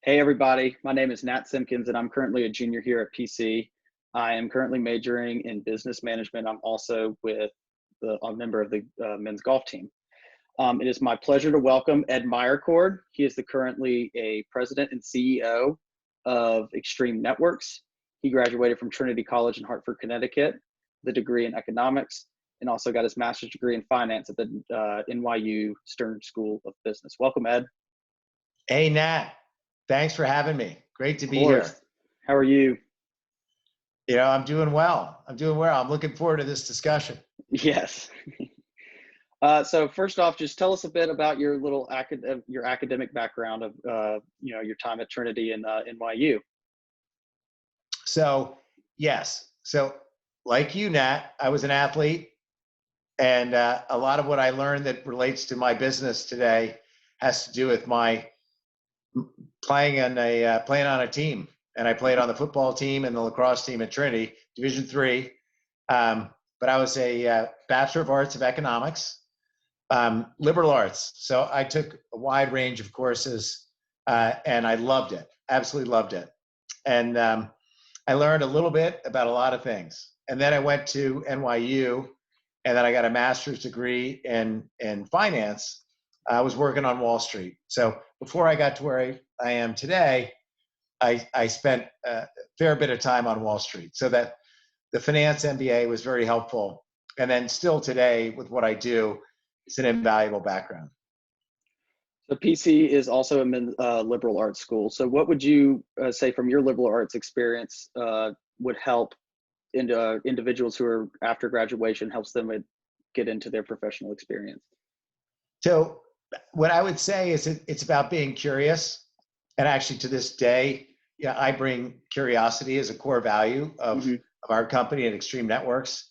Hey everybody, my name is Nat Simpkins and I'm currently a junior here at PC. I am currently majoring in business management. I'm also a member of the men's golf team. It is my pleasure to welcome Ed Meyercord. He is currently a president and CEO of Extreme Networks. He graduated from Trinity College in Hartford, Connecticut, with a degree in economics, and also got his master's degree in finance at the NYU Stern School of Business. Welcome, Ed. Hey, Nat. Thanks for having me. Great to Of be here. course. How are you? I'm doing well. I'm looking forward to this discussion. Yes. So first off, just tell us a bit about your your academic background of your time at Trinity and NYU. So, yes. So, like you, Nat, I was an athlete, and a lot of what I learned that relates to my business today has to do with my playing on a team. And I played on the football team and the lacrosse team at Trinity, Division III. But I was a Bachelor of Arts of Economics, liberal arts. So I took a wide range of courses, and I loved it, absolutely loved it. And I learned a little bit about a lot of things. And then I went to NYU, and then I got a master's degree in finance. I was working on Wall Street. So before I got to where I am today, I spent a fair bit of time on Wall Street. So that the finance MBA was very helpful. And then still today with what I do, it's an invaluable background. So PC is also a liberal arts school. So what would you say from your liberal arts experience would help individuals who are after graduation, helps them get into their professional experience? So what I would say is it's about being curious. And actually to this day, I bring curiosity as a core value of our company at Extreme Networks.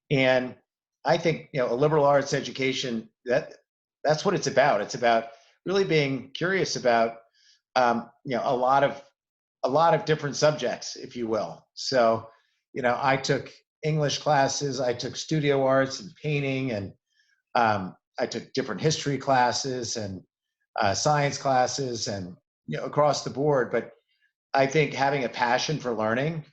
And I think, a liberal arts education, that's what it's about. It's about really being curious about, a lot of different subjects, if you will. So, I took English classes, I took studio arts and painting, and I took different history classes and science classes, and across the board. But I think having a passion for learning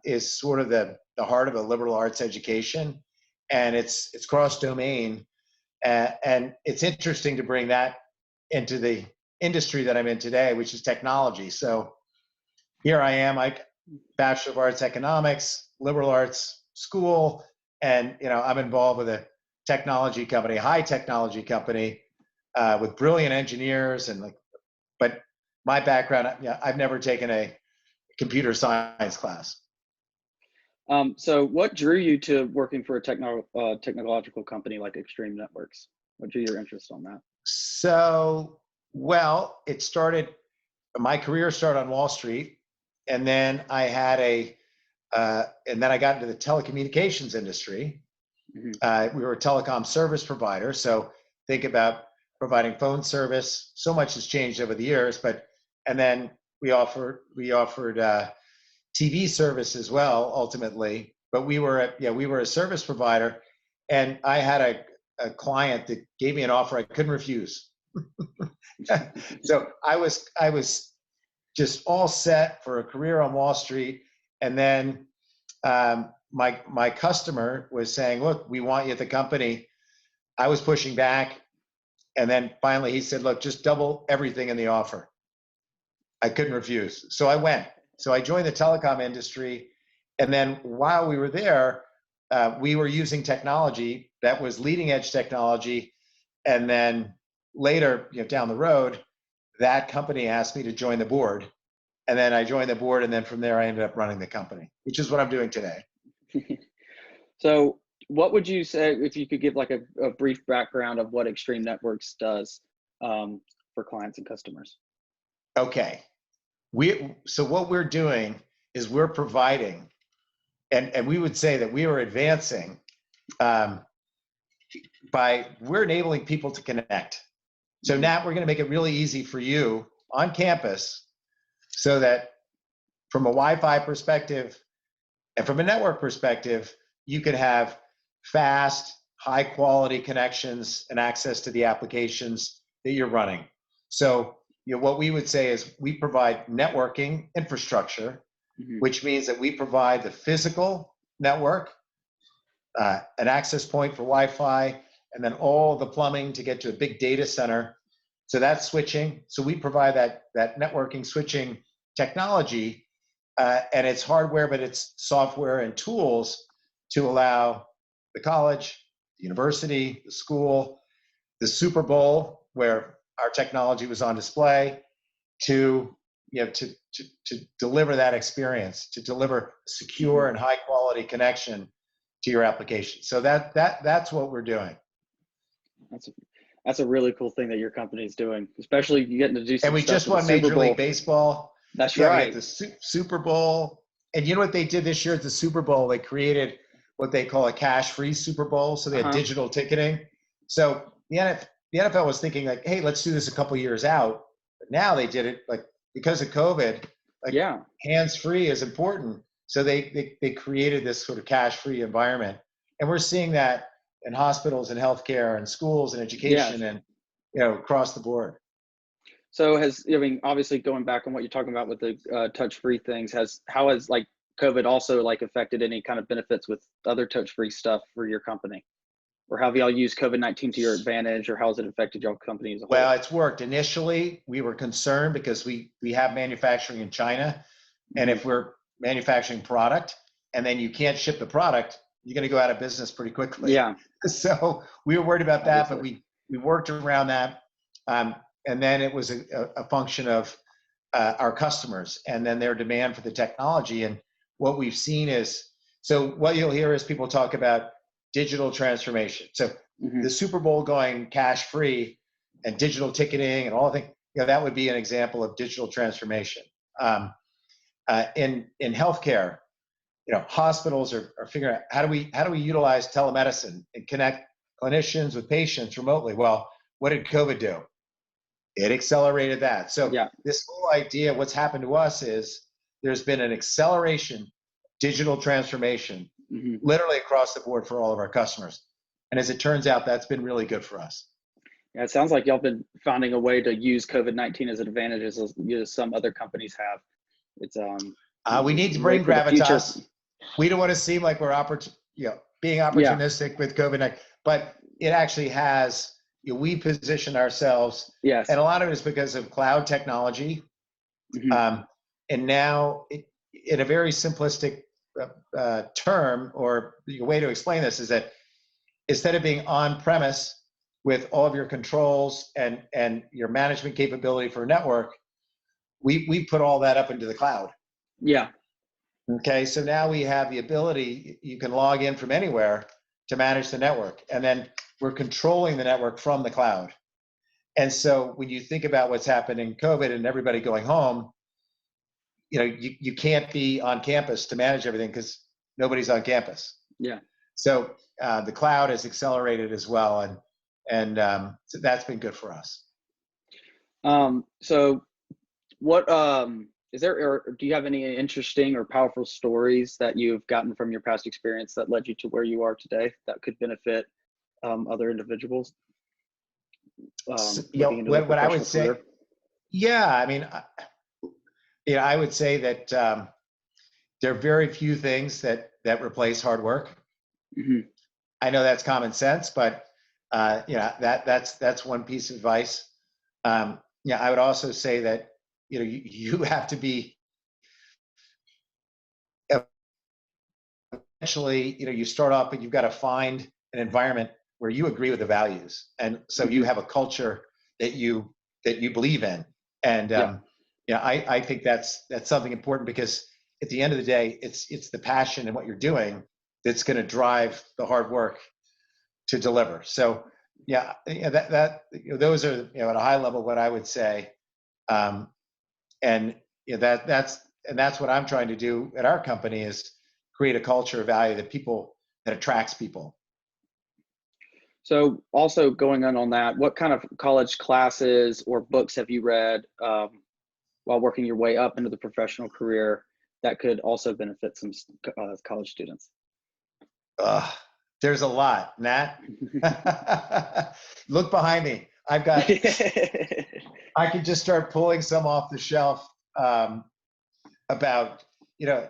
is sort of the heart of a liberal arts education, and it's cross domain, and it's interesting to bring that into the industry that I'm in today, which is technology. So here I am, Bachelor of Arts Economics, liberal arts school, and I'm involved with a technology company, a high technology company, with brilliant engineers, but my background, I've never taken a computer science class. So what drew you to working for a technological company like Extreme Networks? What drew your interest on that? So, well, my career started on Wall Street, and then I got into the telecommunications industry. We were a telecom service provider. So think about providing phone service. So much has changed over the years, and then we offered TV service as well, ultimately. But we were a service provider, and I had a client that gave me an offer I couldn't refuse. So I was just all set for a career on Wall Street, and then my customer was saying, "Look, we want you at the company." I was pushing back, and then finally he said, "Look, just double everything in the offer." I couldn't refuse, so I went. So I joined the telecom industry, and then while we were there, we were using technology that was leading edge technology, and then later, down the road, that company asked me to join the board, and then I joined the board, and then from there I ended up running the company, which is what I'm doing today. So what would you say, if you could give like a brief background of what Extreme Networks does for clients and customers? Okay. So what we're doing is we're providing, and we would say that we are advancing we're enabling people to connect. So Nat, we're going to make it really easy for you on campus so that from a Wi-Fi perspective and from a network perspective, you can have fast, high quality connections and access to the applications that you're running. So, what we would say is we provide networking infrastructure, which means that we provide the physical network, an access point for Wi-Fi, and then all the plumbing to get to a big data center. So that's switching. So we provide that networking switching technology, and it's hardware, but it's software and tools to allow the college, the university, the school, the Super Bowl, where our technology was on display, to to deliver that experience, to deliver secure and high quality connection to your application. So that's what we're doing. That's a really cool thing that your company is doing, especially you getting to do some And we stuff just with won the Super Major Bowl. League Baseball. That's We right. had the Super Bowl. And you know what they did this year at the Super Bowl? They created what they call a cash-free Super Bowl. So they had digital ticketing. So the NFL was thinking like, hey, let's do this a couple years out. But now they did it like because of COVID, like hands-free is important. So they created this sort of cash-free environment. And we're seeing that in hospitals and healthcare and schools and education and across the board. So obviously going back on what you're talking about with the touch-free things, how has like COVID also like affected any kind of benefits with other touch-free stuff for your company? Or have y'all used COVID-19 to your advantage, or how has it affected your company as a whole? Well, it's worked. Initially, we were concerned because we have manufacturing in China. And if we're manufacturing product and then you can't ship the product, you're going to go out of business pretty quickly. Yeah. So we were worried about that, but we worked around that. And then it was a function of our customers and then their demand for the technology. And what we've seen is, so what you'll hear is people talk about digital transformation. So the Super Bowl going cash free and digital ticketing and all the things, that would be an example of digital transformation. In healthcare, hospitals are figuring out how do we utilize telemedicine and connect clinicians with patients remotely. Well, what did COVID do? It accelerated that. So this whole idea, what's happened to us is there's been an acceleration, digital transformation, literally across the board for all of our customers. And as it turns out, that's been really good for us. Yeah, it sounds like y'all been finding a way to use COVID-19 as an advantage as some other companies have. It's we need to bring gravitas. We don't want to seem like we're being opportunistic with COVID-19, but it actually has. We position ourselves, and a lot of it is because of cloud technology. And now, in a very simplistic term, or the way to explain this is that instead of being on-premise with all of your controls and your management capability for a network, we put all that up into the cloud. Yeah. Okay, so now we have the ability, you can log in from anywhere to manage the network, and then we're controlling the network from the cloud. And so when you think about what's happened in COVID and everybody going home, you can't be on campus to manage everything because nobody's on campus. Yeah. So the cloud has accelerated as well, and so that's been good for us. So what is there, or do you have any interesting or powerful stories that you've gotten from your past experience that led you to where you are today that could benefit other individuals? What I would say, I mean, I would say that there are very few things that replace hard work. I know that's common sense, but that's one piece of advice. I would also say that you have to be eventually, you start off, but you've got to find an environment where you agree with the values, and so you have a culture that you believe in, and I think that's something important, because at the end of the day, it's the passion and what you're doing that's going to drive the hard work to deliver. So those are at a high level what I would say, and that's what I'm trying to do at our company, is create a culture of value that attracts people. So also going on that, what kind of college classes or books have you read while working your way up into the professional career that could also benefit some college students? There's a lot, Nat. Look behind me. I've got, I could just start pulling some off the shelf about, you know,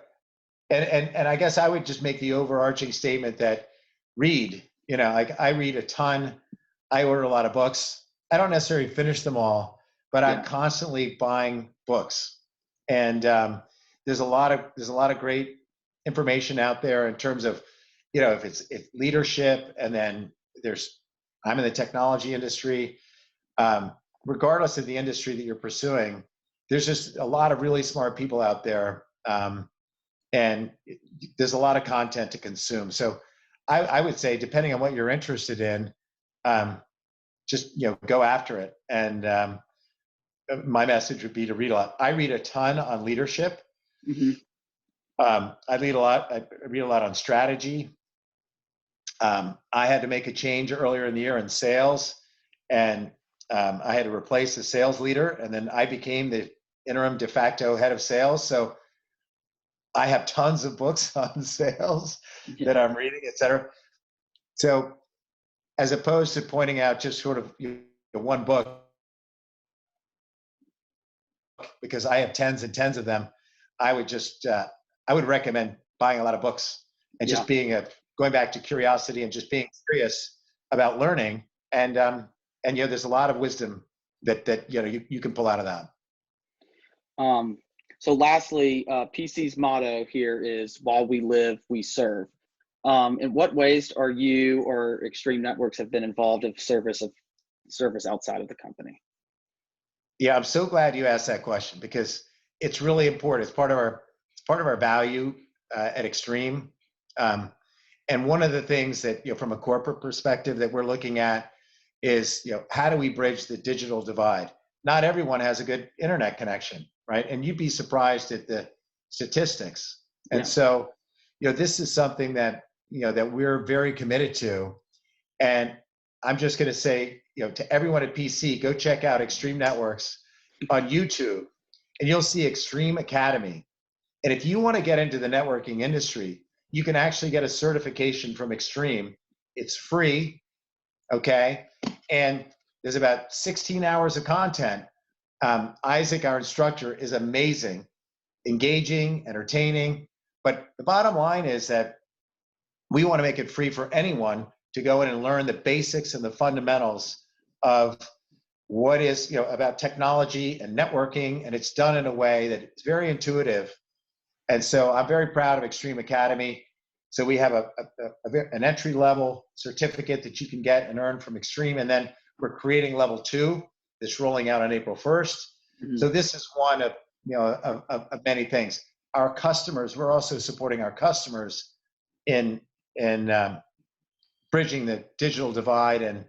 and I guess I would just make the overarching statement that read, you know, like I read a ton. I order a lot of books. I don't necessarily finish them all, but I'm constantly buying books. And there's a lot of great information out there in terms of, you know, if it's leadership, and then I'm in the technology industry. Regardless of the industry that you're pursuing, there's just a lot of really smart people out there, and there's a lot of content to consume. So I would say, depending on what you're interested in, just, you know, go after it. And my message would be to read a lot. I read a ton on leadership. Mm-hmm. I read a lot. I read a lot on strategy. I had to make a change earlier in the year in sales, and I had to replace the sales leader, and then I became the interim de facto head of sales. So I have tons of books on sales that I'm reading, et cetera. So as opposed to pointing out just sort of, you know, one book, because I have tens and tens of them, I would just, I would recommend buying a lot of books and just going back to curiosity and just being curious about learning. And you know, there's a lot of wisdom that you know, you can pull out of that. So lastly, PC's motto here is, while we live, we serve. In what ways are you or Extreme Networks have been involved in service outside of the company? Yeah, I'm so glad you asked that question, because it's really important. It's part of our value at Extreme. And one of the things that, you know, from a corporate perspective that we're looking at is, you know, how do we bridge the digital divide? Not everyone has a good internet connection, right? And you'd be surprised at the statistics. And so, you know, this is something that, you know, that we're very committed to. And I'm just going to say, you know, to everyone at PC, go check out Extreme Networks on YouTube, and you'll see Extreme Academy. And if you want to get into the networking industry, you can actually get a certification from Extreme. It's free, okay? And there's about 16 hours of content. Isaac, our instructor, is amazing, engaging, entertaining. But the bottom line is that we want to make it free for anyone to go in and learn the basics and the fundamentals of what is, you know, about technology and networking. And it's done in a way that it's very intuitive. And so I'm very proud of Extreme Academy. So we have an entry level certificate that you can get and earn from Extreme. And then we're creating level 2 that's rolling out on April 1st. Mm-hmm. So this is one of, you know, of many things. Our customers, we're also supporting our customers in bridging the digital divide, and,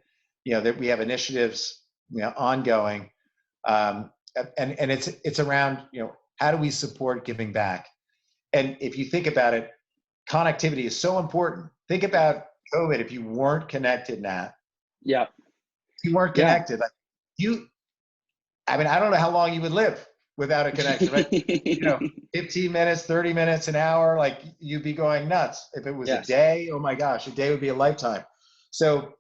you know, that we have initiatives, you know, ongoing. And it's around, you know, how do we support giving back? And if you think about it, connectivity is so important. Think about COVID. If you weren't connected, Nat. Yeah. If you weren't connected, like I mean, I don't know how long you would live without a connection, right? You know, 15 minutes, 30 minutes, an hour, like you'd be going nuts. If it was a day, oh my gosh, a day would be a lifetime. So,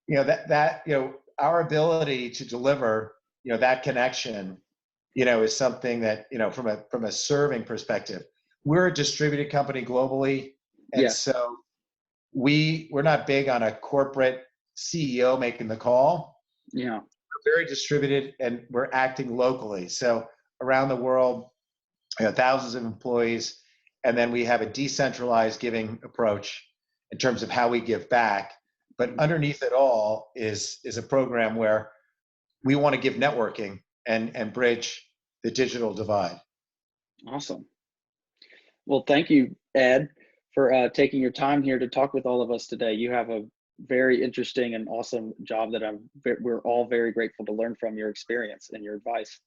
you know, that, you know, our ability to deliver, you know, that connection, you know, is something that, you know, from a serving perspective, we're a distributed company globally. And so we're not big on a corporate CEO making the call. Yeah. We're very distributed, and we're acting locally. So around the world, you know, thousands of employees. And then we have a decentralized giving approach in terms of how we give back. But underneath it all is a program where we want to give networking and bridge the digital divide. Awesome. Well, thank you, Ed, for taking your time here to talk with all of us today. You have a very interesting and awesome job that we're all very grateful to learn from your experience and your advice.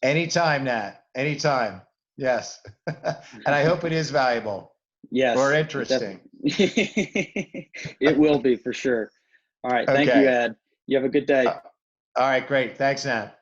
Anytime, Nat. Anytime. Yes. And I hope it is valuable. Yes. Or interesting. It will be for sure. All right. Thank you, Ed. You have a good day. All right. Great. Thanks, Nat.